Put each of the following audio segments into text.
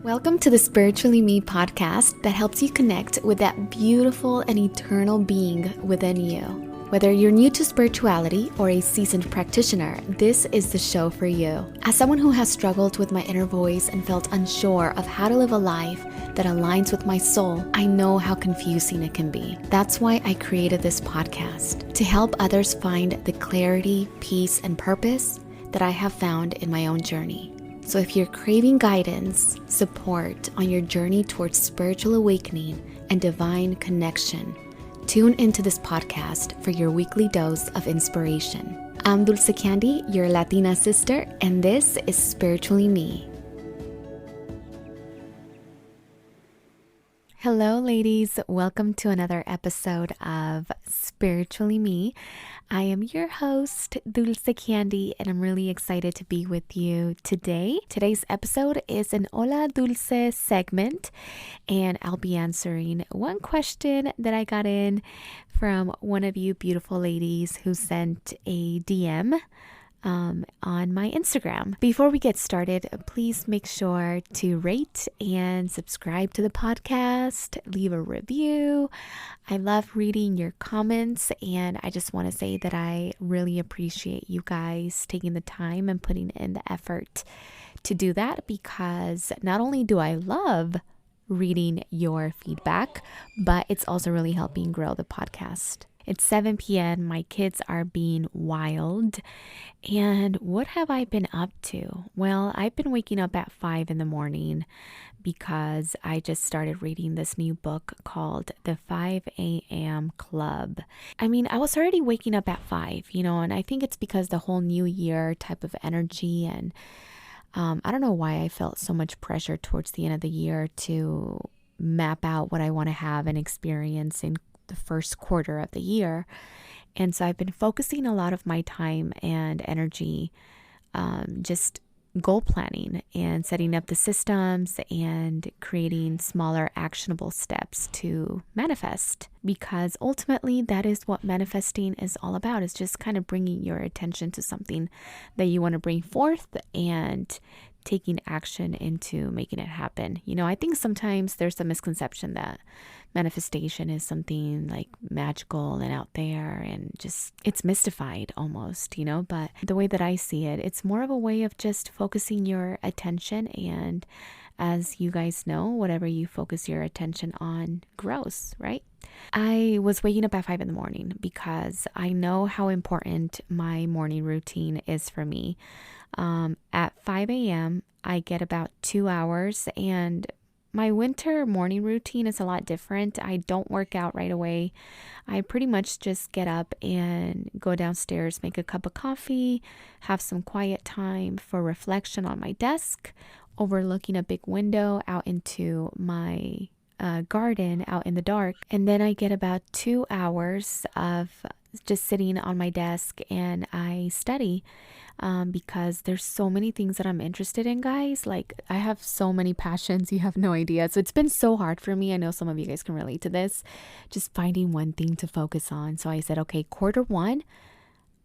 Welcome to the Spiritually Me podcast that helps you connect with that beautiful and eternal being within you. Whether you're new to spirituality or a seasoned practitioner, this is the show for you. As someone who has struggled with my inner voice and felt unsure of how to live a life that aligns with my soul, I know how confusing it can be. That's why I created this podcast, to help others find the clarity, peace, and purpose that I have found in my own journey. So if you're craving guidance, support on your journey towards spiritual awakening and divine connection, tune into this podcast for your weekly dose of inspiration. I'm Dulce Candy, your Latina sister, and this is Spiritually Me. Hello, ladies. Welcome to another episode of Spiritually Me. I am your host, Dulce Candy, and I'm really excited to be with you today. Today's episode is an Hola, Dulce segment, and I'll be answering one question that I got in from one of you beautiful ladies who sent a DM on my Instagram. Before we get started, please make sure to rate and subscribe to the podcast, leave a review. I love reading your comments, and I just want to say that I really appreciate you guys taking the time and putting in the effort to do that, because not only do I love reading your feedback, but it's also really helping grow the podcast. It's 7 p.m. My kids are being wild. And what have I been up to? Well, I've been waking up at 5 in the morning because I just started reading this new book called The 5 a.m. Club. I mean, I was already waking up at 5, and I think it's because the whole new year type of energy, and I don't know why I felt so much pressure towards the end of the year to map out what I want to have and experience in the first quarter of the year. And so I've been focusing a lot of my time and energy just goal planning and setting up the systems and creating smaller actionable steps to manifest, because ultimately that is what manifesting is all about, is just kind of bringing your attention to something that you want to bring forth and taking action into making it happen. I think sometimes there's a misconception that manifestation is something like magical and out there, and just it's mystified almost, but the way that I see it, it's more of a way of just focusing your attention. And as you guys know, whatever you focus your attention on grows, right? I was waking up at 5 in the morning because I know how important my morning routine is for me. At 5 a.m., I get about 2 hours, and my winter morning routine is a lot different. I don't work out right away. I pretty much just get up and go downstairs, make a cup of coffee, have some quiet time for reflection on my desk, overlooking a big window out into my garden out in the dark. And then I get about 2 hours of just sitting on my desk and I study. Because there's so many things that I'm interested in, guys. Like, I have so many passions, you have no idea. So it's been so hard for me. I know some of you guys can relate to this, just finding one thing to focus on. So I said, okay, quarter one,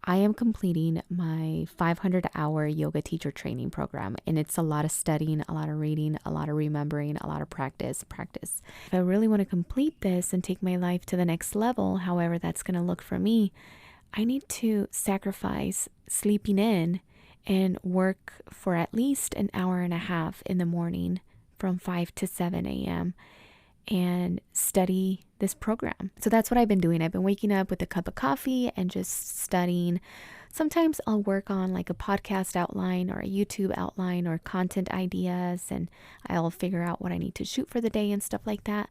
I am completing my 500-hour yoga teacher training program. And it's a lot of studying, a lot of reading, a lot of remembering, a lot of practice. If I really want to complete this and take my life to the next level, however that's going to look for me, I need to sacrifice sleeping in and work for at least an hour and a half in the morning from 5 to 7 a.m. and study this program. So that's what I've been doing. I've been waking up with a cup of coffee and just studying. Sometimes I'll work on like a podcast outline or a YouTube outline or content ideas, and I'll figure out what I need to shoot for the day and stuff like that.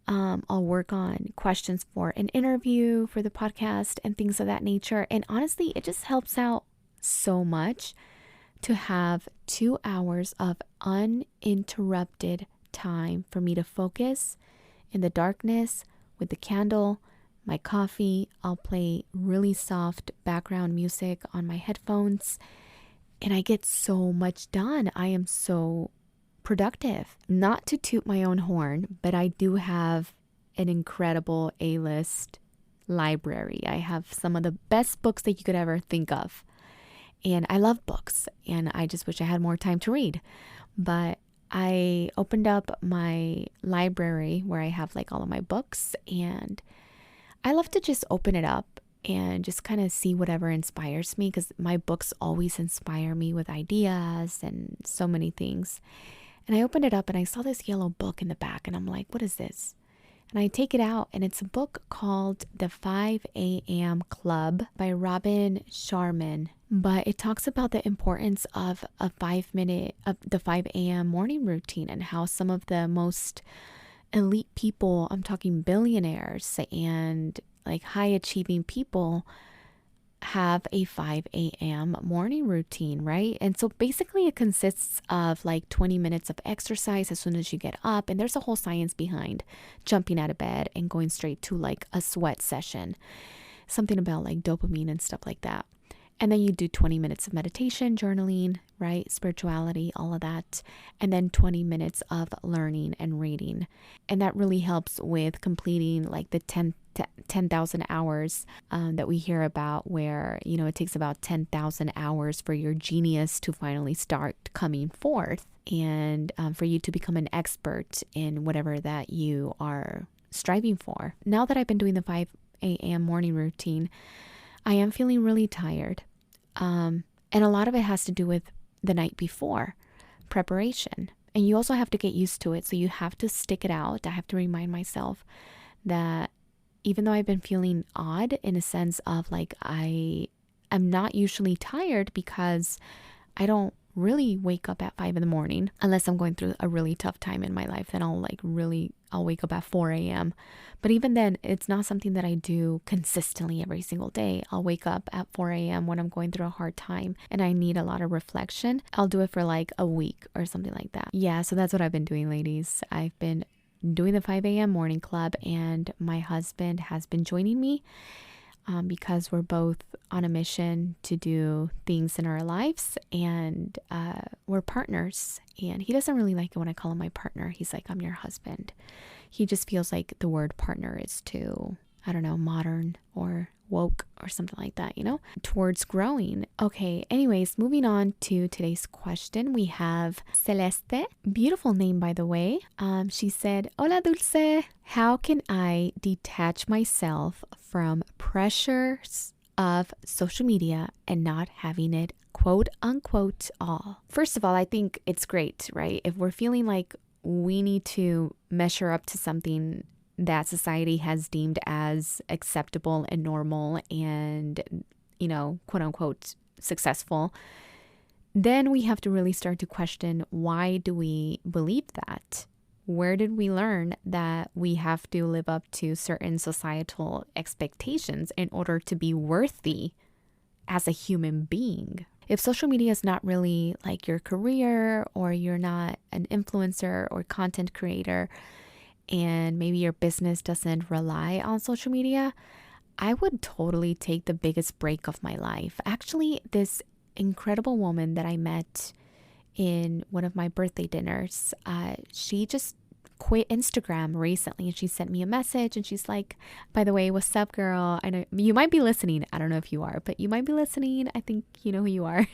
I'll work on questions for an interview for the podcast and things of that nature. And honestly, it just helps out so much to have 2 hours of uninterrupted time for me to focus in the darkness with the candle, my coffee. I'll play really soft background music on my headphones, and I get so much done. I am so productive. Not to toot my own horn, but I do have an incredible A-list library. I have some of the best books that you could ever think of. And I love books, and I just wish I had more time to read. But I opened up my library where I have like all of my books, and I love to just open it up and just kind of see whatever inspires me, because my books always inspire me with ideas and so many things. And I opened it up and I saw this yellow book in the back, and I'm like, what is this? And I take it out, and it's a book called The 5 a.m. Club by Robin Sharman. But it talks about the importance of the 5 a.m. morning routine, and how some of the most elite people, I'm talking billionaires and like high achieving people, have a 5 a.m. morning routine, right? And so basically it consists of like 20 minutes of exercise as soon as you get up. And there's a whole science behind jumping out of bed and going straight to like a sweat session, something about like dopamine and stuff like that. And then you do 20 minutes of meditation, journaling, right? Spirituality, all of that. And then 20 minutes of learning and reading. And that really helps with completing like the 10,000 hours that we hear about, where, you know, it takes about 10,000 hours for your genius to finally start coming forth, and for you to become an expert in whatever that you are striving for. Now that I've been doing the 5 a.m. morning routine, I am feeling really tired. And a lot of it has to do with the night before preparation. And you also have to get used to it. So you have to stick it out. I have to remind myself that even though I've been feeling odd in a sense of like I'm not usually tired, because I don't really wake up at 5 in the morning unless I'm going through a really tough time in my life. Then I'll wake up at 4 a.m. But even then, it's not something that I do consistently every single day. I'll wake up at 4 a.m. when I'm going through a hard time and I need a lot of reflection. I'll do it for like a week or something like that. Yeah, so that's what I've been doing, ladies. I've been doing the 5 a.m. morning club, and my husband has been joining me because we're both on a mission to do things in our lives, and we're partners. And he doesn't really like it when I call him my partner. He's like, I'm your husband. He just feels like the word partner is too, I don't know, modern or woke or something like that, you know, towards growing. Okay, anyways, moving on to today's question. We have Celeste, beautiful name, by the way. She said, Hola, Dulce. How can I detach myself from pressures of social media and not having it quote unquote all? First of all, I think it's great, right? If we're feeling like we need to measure up to something that society has deemed as acceptable and normal and, you know, quote unquote successful, then we have to really start to question, why do we believe that? Where did we learn that we have to live up to certain societal expectations in order to be worthy as a human being? If social media is not really like your career, or you're not an influencer or content creator, and maybe your business doesn't rely on social media, I would totally take the biggest break of my life. Actually, this incredible woman that I met in one of my birthday dinners, she just quit Instagram recently, and she sent me a message, and she's like, by the way, what's up, girl? I know you might be listening. I don't know if you are, but you might be listening. I think you know who you are.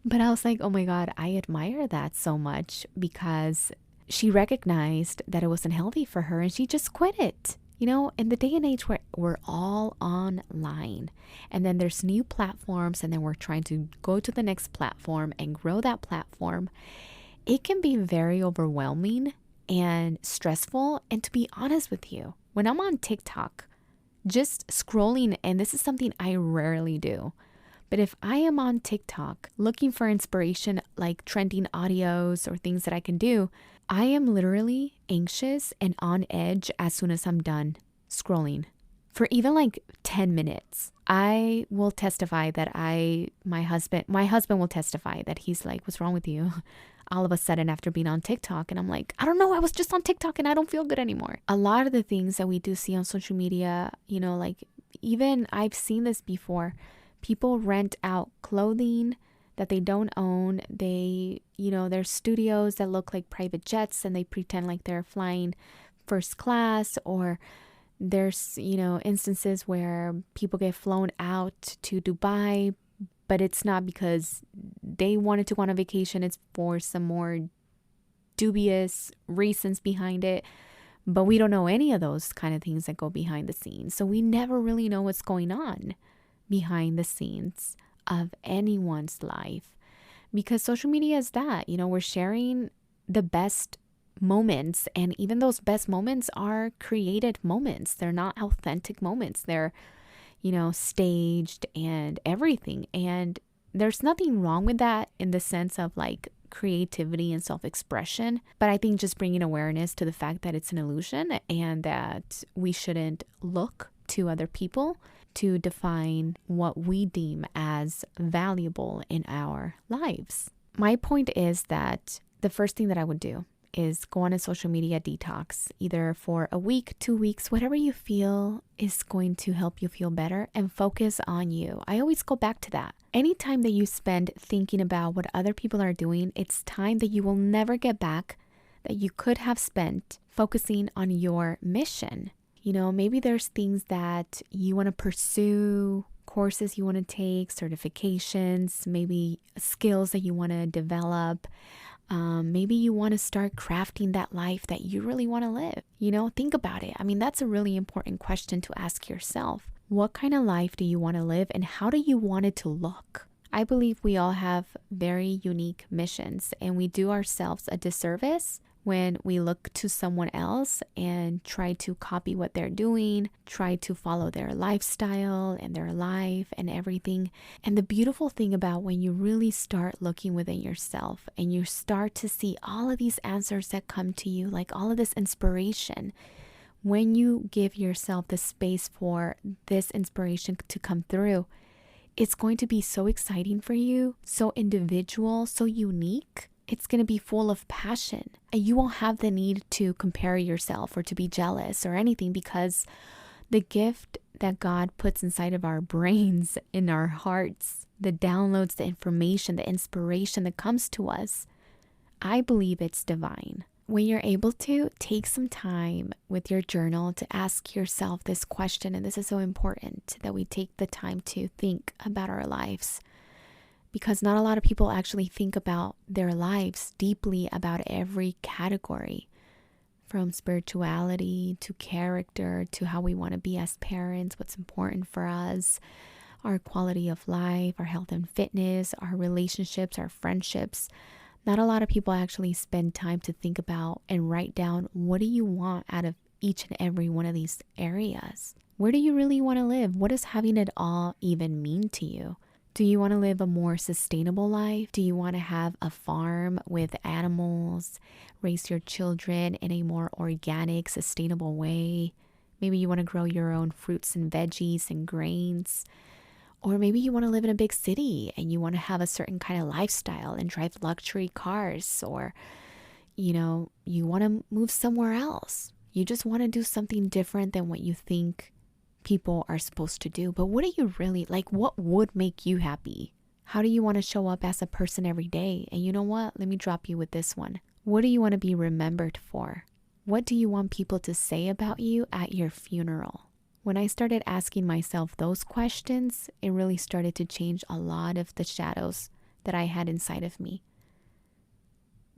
But I was like, oh my God, I admire that so much, because she recognized that it wasn't healthy for her, and she just quit it. You know, in the day and age where we're all online, and then there's new platforms, and then we're trying to go to the next platform and grow that platform, it can be very overwhelming and stressful. And to be honest with you, when I'm on TikTok, just scrolling, and this is something I rarely do, but if I am on TikTok looking for inspiration, like trending audios or things that I can do, I am literally anxious and on edge as soon as I'm done scrolling for even like 10 minutes. I will testify that my husband will testify that he's like, what's wrong with you? All of a sudden after being on TikTok. And I'm like, I don't know, I was just on TikTok and I don't feel good anymore. A lot of the things that we do see on social media, you know, like even I've seen this before. People rent out clothing that they don't own. They, you know, there's studios that look like private jets, and they pretend like they're flying first class. Or there's, you know, instances where people get flown out to Dubai, but it's not because they wanted to go on a vacation, it's for some more dubious reasons behind it. But we don't know any of those kind of things that go behind the scenes. So we never really know what's going on behind the scenes of anyone's life. Because social media is that, we're sharing the best moments. And even those best moments are created moments. They're not authentic moments. They're, staged and everything. And there's nothing wrong with that in the sense of like creativity and self-expression. But I think just bringing awareness to the fact that it's an illusion and that we shouldn't look to other people to define what we deem as valuable in our lives. My point is that the first thing that I would do is go on a social media detox, either for a week, 2 weeks, whatever you feel is going to help you feel better, and focus on you. I always go back to that. Anytime that you spend thinking about what other people are doing, it's time that you will never get back that you could have spent focusing on your mission. Maybe there's things that you want to pursue, courses you want to take, certifications, maybe skills that you want to develop. Maybe you want to start crafting that life that you really want to live. Think about it. I mean, that's a really important question to ask yourself. What kind of life do you want to live and how do you want it to look? I believe we all have very unique missions and we do ourselves a disservice when we look to someone else and try to copy what they're doing, try to follow their lifestyle and their life and everything. And the beautiful thing about when you really start looking within yourself and you start to see all of these answers that come to you, like all of this inspiration, when you give yourself the space for this inspiration to come through, it's going to be so exciting for you, so individual, so unique. It's going to be full of passion and you won't have the need to compare yourself or to be jealous or anything, because the gift that God puts inside of our brains, in our hearts, the downloads, the information, the inspiration that comes to us, I believe it's divine. When you're able to take some time with your journal to ask yourself this question, and this is so important that we take the time to think about our lives, because not a lot of people actually think about their lives deeply, about every category, from spirituality to character to how we want to be as parents, what's important for us, our quality of life, our health and fitness, our relationships, our friendships. Not a lot of people actually spend time to think about and write down, what do you want out of each and every one of these areas? Where do you really want to live? What does having it all even mean to you? Do you want to live a more sustainable life? Do you want to have a farm with animals, raise your children in a more organic, sustainable way? Maybe you want to grow your own fruits and veggies and grains. Or maybe you want to live in a big city and you want to have a certain kind of lifestyle and drive luxury cars. Or, you want to move somewhere else. You just want to do something different than what you think people are supposed to do. But what do you really like? What would make you happy? How do you want to show up as a person every day? And you know what? Let me drop you with this one. What do you want to be remembered for? What do you want people to say about you at your funeral? When I started asking myself those questions, it really started to change a lot of the shadows that I had inside of me.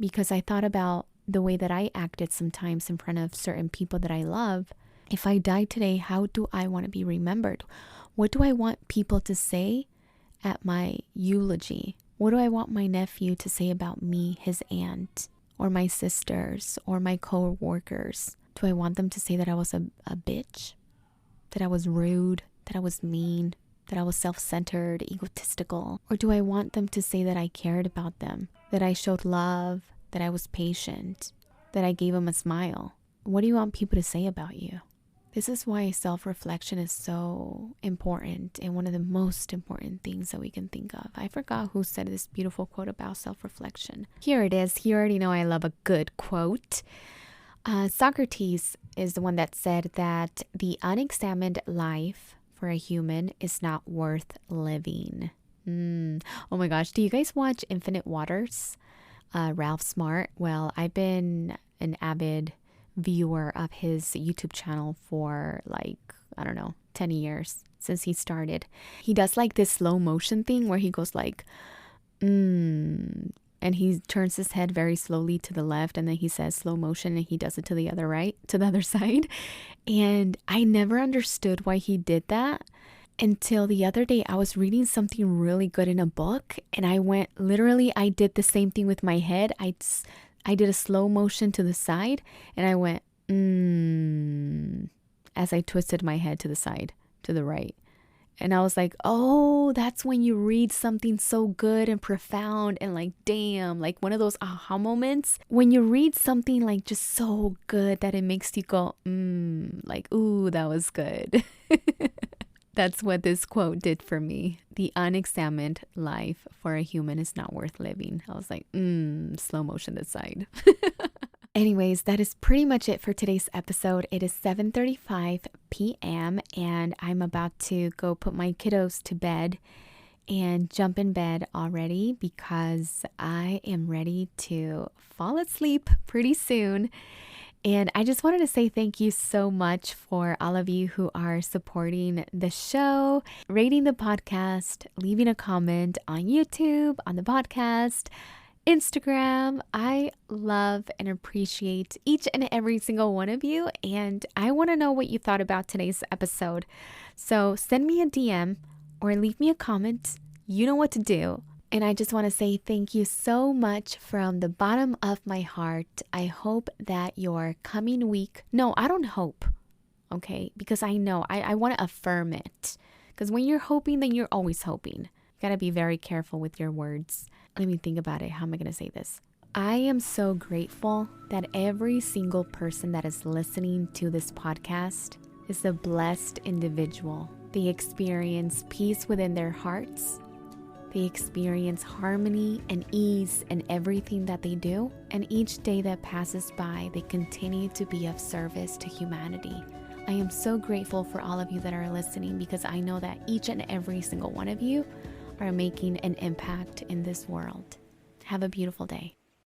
Because I thought about the way that I acted sometimes in front of certain people that I love. If I die today, how do I want to be remembered? What do I want people to say at my eulogy? What do I want my nephew to say about me, his aunt, or my sisters, or my co-workers? Do I want them to say that I was a bitch? That I was rude? That I was mean? That I was self-centered, egotistical? Or do I want them to say that I cared about them? That I showed love? That I was patient? That I gave them a smile? What do you want people to say about you? This is why self-reflection is so important and one of the most important things that we can think of. I forgot who said this beautiful quote about self-reflection. Here it is. You already know I love a good quote. Socrates is the one that said that the unexamined life for a human is not worth living. Oh my gosh. Do you guys watch Infinite Waters? Ralph Smart? Well, I've been an avid viewer of his YouTube channel for 10 years since he started. He does like this slow motion thing where he goes like, And he turns his head very slowly to the left, and then he says slow motion, and he does it to the other side. And I never understood why he did that until the other day. I was reading something really good in a book, and I did the same thing with my head. I did a slow motion to the side, and I went, as I twisted my head to the side, to the right. And I was like, oh, that's when you read something so good and profound and like, damn, like one of those aha moments. When you read something like just so good that it makes you go, like, ooh, that was good. That's what this quote did for me. The unexamined life for a human is not worth living. I was like, slow motion this side. Anyways, that is pretty much it for today's episode. It is 7:35 p.m. and I'm about to go put my kiddos to bed and jump in bed already because I am ready to fall asleep pretty soon. And I just wanted to say thank you so much for all of you who are supporting the show, rating the podcast, leaving a comment on YouTube, on the podcast, Instagram. I love and appreciate each and every single one of you. And I want to know what you thought about today's episode. So send me a DM or leave me a comment. You know what to do. And I just want to say thank you so much from the bottom of my heart. I hope that your coming week, no, I don't hope, okay? Because I know, I want to affirm it. Because when you're hoping, then you're always hoping. You got to be very careful with your words. Let me think about it. How am I going to say this? I am so grateful that every single person that is listening to this podcast is a blessed individual. They experience peace within their hearts. They experience harmony and ease in everything that they do. And each day that passes by, they continue to be of service to humanity. I am so grateful for all of you that are listening because I know that each and every single one of you are making an impact in this world. Have a beautiful day.